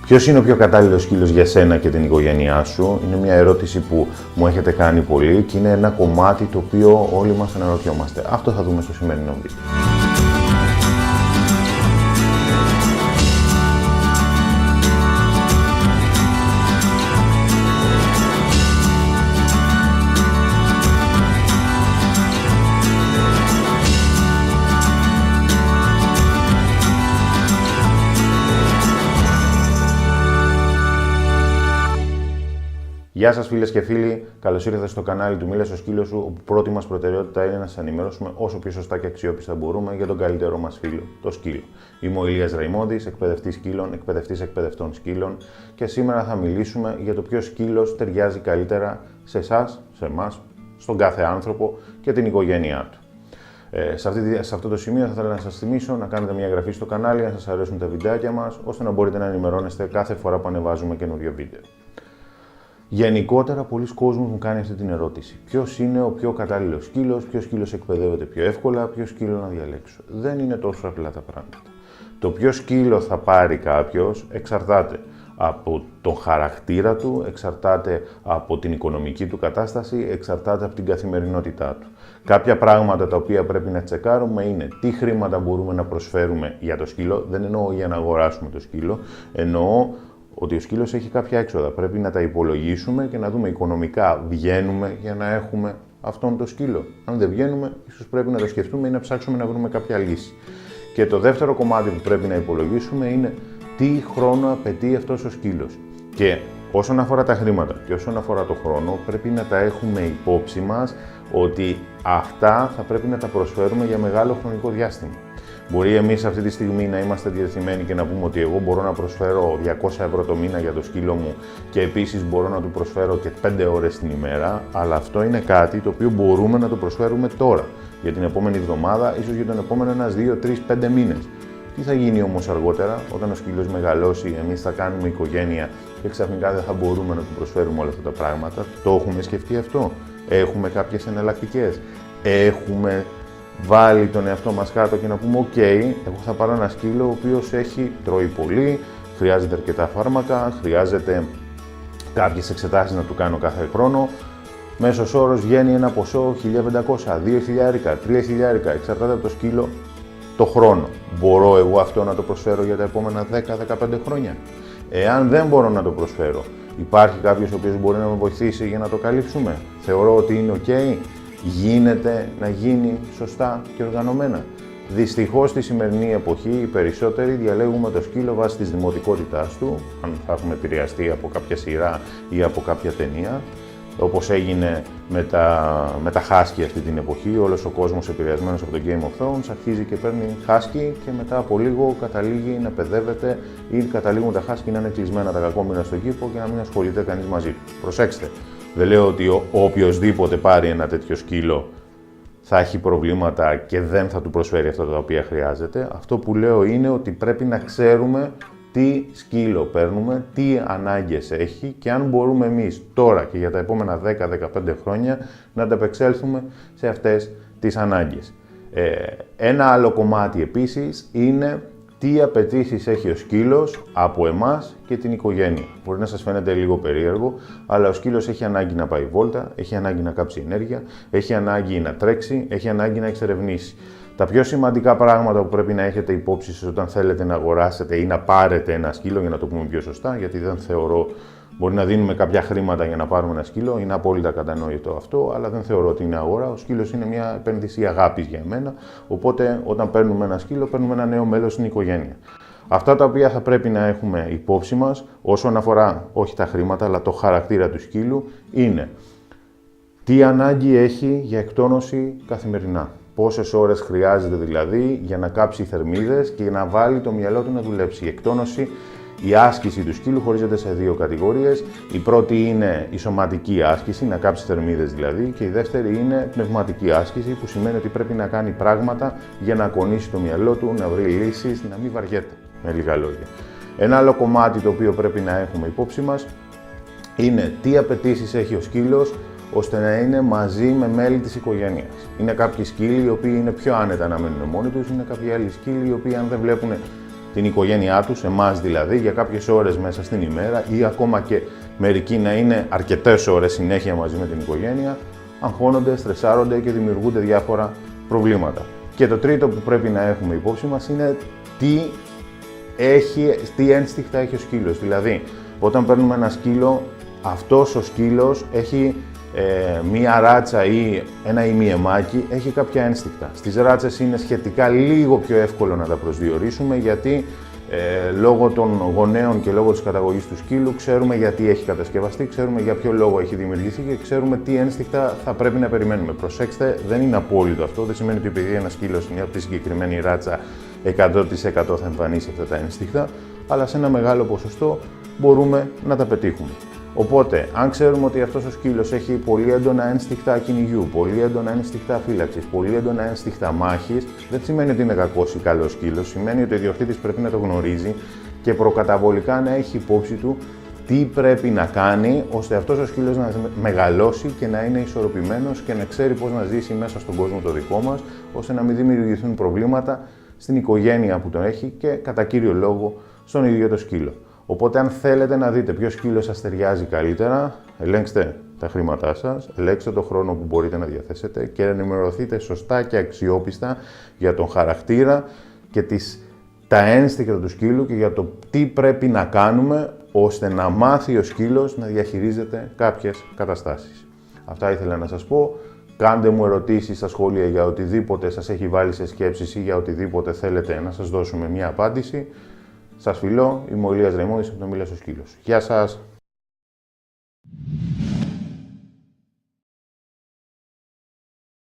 Ποιος είναι ο πιο κατάλληλος σκύλος για σένα και την οικογένειά σου? Είναι μια ερώτηση που μου έχετε κάνει πολύ και είναι ένα κομμάτι το οποίο όλοι μας αναρωτιόμαστε. Αυτό θα δούμε στο σημερινό βίντεο. Γεια σας φίλες και φίλοι, καλώς ήρθατε στο κανάλι του Μίλα στο σκύλο σου, όπου πρώτη μας προτεραιότητα είναι να σας ενημερώσουμε όσο πιο σωστά και αξιόπιστα μπορούμε για τον καλύτερό μας φίλο, το σκύλο. Είμαι ο Ηλίας Ραϊμόντης, εκπαιδευτής σκύλων, εκπαιδευτής εκπαιδευτών σκύλων και σήμερα θα μιλήσουμε για το ποιος σκύλος ταιριάζει καλύτερα σε εσάς, σε εμάς, στον κάθε άνθρωπο και την οικογένειά του. Σε αυτό το σημείο θα ήθελα να σας θυμίσω να κάνετε μια εγγραφή στο κανάλι αν σας αρέσουν τα βιντεάκια μας, ώστε να μπορείτε να ενημερώνεστε κάθε φορά που ανεβάζουμε καινούριο βίντεο. Γενικότερα, πολλοί κόσμος μου κάνει αυτή την ερώτηση. Ποιος είναι ο πιο κατάλληλος σκύλος, ποιος σκύλος εκπαιδεύεται πιο εύκολα, ποιο σκύλο να διαλέξω? Δεν είναι τόσο απλά τα πράγματα. Το ποιο σκύλο θα πάρει κάποιος εξαρτάται από τον χαρακτήρα του, εξαρτάται από την οικονομική του κατάσταση, εξαρτάται από την καθημερινότητά του. Κάποια πράγματα τα οποία πρέπει να τσεκάρουμε είναι τι χρήματα μπορούμε να προσφέρουμε για το σκύλο. Δεν εννοώ για να αγοράσουμε το σκύλο, εννοώ ότι ο σκύλος έχει κάποια έξοδα. Πρέπει να τα υπολογίσουμε και να δούμε οικονομικά βγαίνουμε για να έχουμε αυτόν το σκύλο. Αν δεν βγαίνουμε, ίσως πρέπει να το σκεφτούμε ή να ψάξουμε να βρούμε κάποια λύση. Και το δεύτερο κομμάτι που πρέπει να υπολογίσουμε είναι τι χρόνο απαιτεί αυτός ο σκύλος. Και όσον αφορά τα χρήματα και όσον αφορά το χρόνο, πρέπει να τα έχουμε υπόψη μας ότι αυτά θα πρέπει να τα προσφέρουμε για μεγάλο χρονικό διάστημα. Μπορεί εμείς αυτή τη στιγμή να είμαστε διατεθειμένοι και να πούμε ότι εγώ μπορώ να προσφέρω 200 ευρώ το μήνα για το σκύλο μου και επίσης μπορώ να του προσφέρω και 5 ώρες την ημέρα, αλλά αυτό είναι κάτι το οποίο μπορούμε να το προσφέρουμε τώρα, για την επόμενη εβδομάδα, ίσως για τον επόμενο 1, 2, 3, 5 μήνες. Τι θα γίνει όμως αργότερα, όταν ο σκύλος μεγαλώσει, εμείς θα κάνουμε οικογένεια και ξαφνικά δεν θα μπορούμε να του προσφέρουμε όλα αυτά τα πράγματα? Το έχουμε σκεφτεί αυτό? Έχουμε κάποιες εναλλακτικές? Έχουμε βάλει τον εαυτό μας κάτω και να πούμε «ΟΚ, εγώ θα πάρω ένα σκύλο ο οποίος τρώει πολύ, χρειάζεται αρκετά φάρμακα, χρειάζεται κάποιες εξετάσεις να του κάνω κάθε χρόνο, μέσος όρος βγαίνει ένα ποσό 1.500, 2.000, 3.000, εξαρτάται από το σκύλο το χρόνο. Μπορώ εγώ αυτό να το προσφέρω για τα επόμενα 10-15 χρόνια? Εάν δεν μπορώ να το προσφέρω, υπάρχει κάποιος ο οποίος μπορεί να με βοηθήσει για να το καλύψουμε? Θεωρώ ότι είναι ΟΚ? Γίνεται να γίνει σωστά και οργανωμένα? Δυστυχώς στη σημερινή εποχή οι περισσότεροι διαλέγουμε το σκύλο βάσει της δημοτικότητάς του, αν θα έχουμε επηρεαστεί από κάποια σειρά ή από κάποια ταινία, όπως έγινε με τα Husky αυτή την εποχή. Όλος ο κόσμος επηρεασμένος από το Game of Thrones αρχίζει και παίρνει Husky και μετά από λίγο καταλήγει να παιδεύεται ή καταλήγουν τα Husky να είναι κλεισμένα τα κακόμοιρα στον κήπο και να μην ασχολείται κανείς μαζί του. Προσέξτε. Δεν λέω ότι οποιοσδήποτε πάρει ένα τέτοιο σκύλο θα έχει προβλήματα και δεν θα του προσφέρει αυτά τα οποία χρειάζεται. Αυτό που λέω είναι ότι πρέπει να ξέρουμε τι σκύλο παίρνουμε, τι ανάγκες έχει και αν μπορούμε εμείς τώρα και για τα επόμενα 10-15 χρόνια να ανταπεξέλθουμε σε αυτές τις ανάγκες. Ένα άλλο κομμάτι επίσης είναι τι απαιτήσεις έχει ο σκύλος από εμάς και την οικογένεια. Μπορεί να σας φαίνεται λίγο περίεργο, αλλά ο σκύλος έχει ανάγκη να πάει βόλτα, έχει ανάγκη να κάψει ενέργεια, έχει ανάγκη να τρέξει, έχει ανάγκη να εξερευνήσει. Τα πιο σημαντικά πράγματα που πρέπει να έχετε υπόψη σας όταν θέλετε να αγοράσετε ή να πάρετε ένα σκύλο, για να το πούμε πιο σωστά, γιατί δεν θεωρώ, μπορεί να δίνουμε κάποια χρήματα για να πάρουμε ένα σκύλο, είναι απόλυτα κατανοητό αυτό, αλλά δεν θεωρώ ότι είναι αγορά. Ο σκύλος είναι μια επένδυση αγάπης για μένα, οπότε όταν παίρνουμε ένα σκύλο, παίρνουμε ένα νέο μέλος στην οικογένεια. Αυτά τα οποία θα πρέπει να έχουμε υπόψη μας, όσον αφορά όχι τα χρήματα, αλλά το χαρακτήρα του σκύλου, είναι τι ανάγκη έχει για εκτόνωση καθημερινά. Πόσες ώρες χρειάζεται δηλαδή για να κάψει θερμίδες και να βάλει το μυαλό του να δουλέψει. Η εκτόνωση, η άσκηση του σκύλου χωρίζεται σε δύο κατηγορίες. Η πρώτη είναι η σωματική άσκηση, να κάψει θερμίδες δηλαδή, και η δεύτερη είναι πνευματική άσκηση, που σημαίνει ότι πρέπει να κάνει πράγματα για να κονίσει το μυαλό του, να βρει λύσεις, να μην βαριέται, με λίγα λόγια. Ένα άλλο κομμάτι το οποίο πρέπει να έχουμε υπόψη μας είναι τι απαιτήσεις έχει ο σκύλος ώστε να είναι μαζί με μέλη της οικογένειας. Είναι κάποιοι σκύλοι οι οποίοι είναι πιο άνετα να μένουν μόνοι τους, είναι κάποιοι άλλοι σκύλοι οι οποίοι αν δεν βλέπουν την οικογένειά τους, εμάς δηλαδή, για κάποιες ώρες μέσα στην ημέρα ή ακόμα και μερικοί να είναι αρκετές ώρες συνέχεια μαζί με την οικογένεια, αγχώνονται, στρεσάρονται και δημιουργούνται διάφορα προβλήματα. Και το τρίτο που πρέπει να έχουμε υπόψη μας είναι τι ένστικτα έχει ο σκύλος. Δηλαδή, όταν παίρνουμε ένα σκύλο, αυτός ο σκύλος έχει μία ράτσα ή ένα ημιαιμάκι, έχει κάποια ένστικτα. Στις ράτσες είναι σχετικά λίγο πιο εύκολο να τα προσδιορίσουμε, γιατί λόγω των γονέων και λόγω της καταγωγής του σκύλου ξέρουμε γιατί έχει κατασκευαστεί, ξέρουμε για ποιο λόγο έχει δημιουργηθεί και ξέρουμε τι ένστικτα θα πρέπει να περιμένουμε. Προσέξτε, δεν είναι απόλυτο αυτό, δεν σημαίνει ότι επειδή ένα σκύλος είναι από τη συγκεκριμένη ράτσα 100% θα εμφανίσει αυτά τα ένστικτα, αλλά σε ένα μεγάλο ποσοστό μπορούμε να τα πετύχουμε. Οπότε, αν ξέρουμε ότι αυτός ο σκύλος έχει πολύ έντονα ένστικτα κυνηγιού, πολύ έντονα ένστικτα φύλαξης, πολύ έντονα ένστικτα μάχης, δεν σημαίνει ότι είναι κακός ή καλός σκύλος, σημαίνει ότι ο ιδιοκτήτης πρέπει να το γνωρίζει και προκαταβολικά να έχει υπόψη του τι πρέπει να κάνει, ώστε αυτός ο σκύλος να μεγαλώσει και να είναι ισορροπημένος και να ξέρει πώς να ζήσει μέσα στον κόσμο το δικό μας, ώστε να μην δημιουργηθούν προβλήματα στην οικογένεια που τον έχει και κατά κύριο λόγο στον ίδιο το σκύλο. Οπότε, αν θέλετε να δείτε ποιο σκύλο σας ταιριάζει καλύτερα, ελέγξτε τα χρήματά σας, ελέγξτε το χρόνο που μπορείτε να διαθέσετε και ενημερωθείτε σωστά και αξιόπιστα για τον χαρακτήρα και τα ένστικτα του σκύλου και για το τι πρέπει να κάνουμε ώστε να μάθει ο σκύλος να διαχειρίζεται κάποιες καταστάσεις. Αυτά ήθελα να σας πω. Κάντε μου ερωτήσεις στα σχόλια για οτιδήποτε σας έχει βάλει σε σκέψεις ή για οτιδήποτε θέλετε να σας δώσουμε μια απάντηση. Σας φιλώ, είμαι ο Ηλίας Ραϊμόνης από το Μίλας ο Σκύλος. Γεια σας!